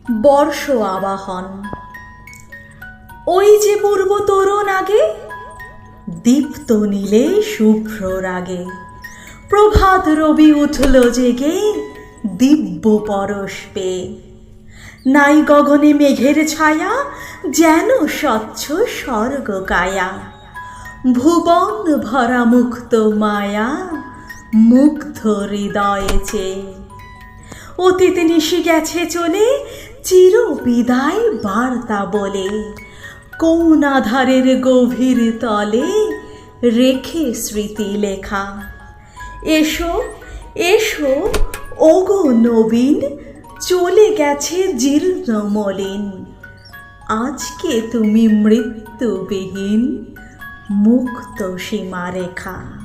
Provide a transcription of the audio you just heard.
বর্ষ আবাহন। ওই যে পূর্ব তরুণ আগে, দীপ্ত নীলে শুভ্র রাগে, প্রভাত রবি উঠল জেগে দিব্য পরশ পেয়ে। নাই গগনে মেঘের ছায়া, যেন স্বচ্ছ স্বর্গ কায়া, ভুবন ভরা মুক্ত মায়া, মুগ্ধ হৃদয়ে চেয়ে। অতীত নিশি গেছে চলে, চির বিদায় বার্তা বলে, কোন আধারের গভীর তলে রেখে স্মৃতি লেখা। এসো এসো ওগো নবীন, চলে গেছে জীর্ণ মলিন, আজকে তুমি মৃত্যুবিহীন মুক্ত সীমারেখা।